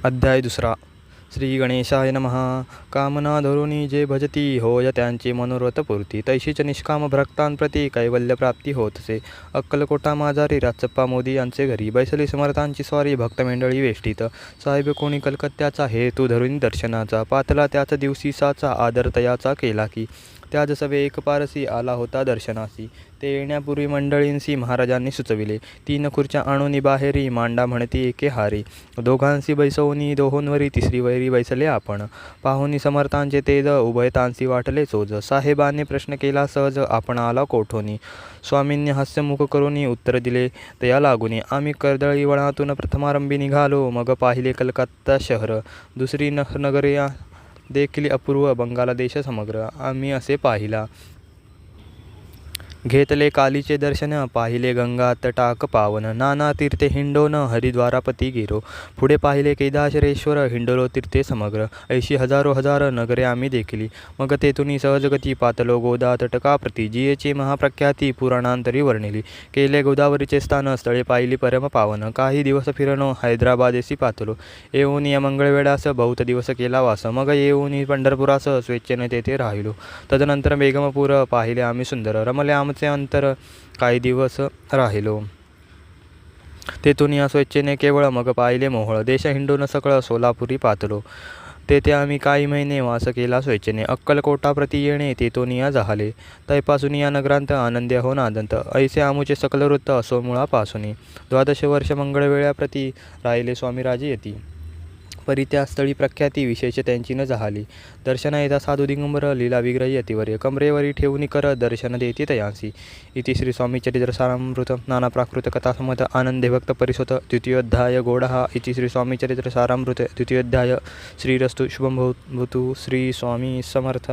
अध्याय दुसरा. श्री गणेशाय नमः. कामना धरुणी जे भजती होय त्यांची मनोरथ पूर्ती. तैशीच निष्काम भक्तांप्रती कैवल्यप्राप्ती होतसे. अक्कलकोटा माजारी राचप्पा मोदी यांचे घरी बैसली समर्थांची स्वारी भक्तमंडळी वेष्टीत. साहेब कोणी कलकत्त्याचा हेतू धरुणी दर्शनाचा. पातला त्याच दिवशी साचा आदर तयाचा केला की. त्याच सवे एक पारसी आला होता दर्शनासी. ते येण्यापूर्वी मंडळींसी महाराजांनी सुचविले. 3 खुर्च्या आणूनी बाहेरी मांडा म्हणती एके हारी. दोघांसी बैसवनी दोहोंवरी तिसरी वैरी बैसले आपण. पाहुनी समर्थांचे तेज उभयतांसी वाटले चोज. साहेबांनी प्रश्न केला सहज आपण आला कोठोनी. स्वामींनी हास्यमुख करूनी उत्तर दिले तया लागुनी. आम्ही कर्दळी वळातून प्रथमारंभी निघालो. मग पाहिले कलकत्ता शहर. दुसरी नगरे देखील अपूर्व. बंगाल देश समग्र आम्ही असे पाहिला. घेतले कालीचे दर्शन. पाहिले गंगा तटाक पावन. नाना तीर्थे हिंडोन हरिद्वारापती गेलो. पुढे पाहिले कैलाशेश्वर. हिंडलो तीर्थे समग्र. ऐशी हजारो हजार नगरे आम्ही देखली. मग तेथुनी सहजगती पातलो गोदा तटकाप्रती. जियेची महाप्रख्याती पुराणांतरी वर्णिली. केले गोदावरीचे स्थान. स्थळे पाहिली परम पावन. काही दिवस फिरलो हैदराबादेसी पातलो. येऊन या मंगळवेळास बहुत दिवस केला वास. मग येऊन पंढरपुरास स्वेच्छेने तेथे राहिलो. तदनंतर बेगमपूर पाहिले आम्ही सुंदर. रमले आमचे अंतर. काही दिवस राहिलो तेथून या स्वेच्छेने केवळ. मग पाहिले मोहोळ. देश हिंडून सकळ सोलापुरी पातलो. तेथे आम्ही काही महिने वास केला स्वेच्छेने. अक्कलकोटाप्रती येणे तेथून या झाले. तैपासून या नगरांत आनंद हो नादंत. ऐसे आमुचे सकल वृत्त असो मुळापासून. 12 वर्ष मंगळवेळाप्रती राहिले स्वामीराजे येती. परी त्या स्थळी प्रख्याती विशेष त्यांची न झाली. दर्शना येता साधू दिगंबर लीला विग्रही अतिवर्य. कमरेवरी ठेवून कर दर्शन देती तयांसी. इति श्री स्वामी चरित्र सारामृत नाना प्राकृत कथासमत आनंदे भक्त परिसुत द्वितीयोध्याय गौडः. इति श्री स्वामी चरित्र सारामृत द्वितीयोध्याय. श्रीरस्तु शुभं भवतु. श्री स्वामी समर्थ.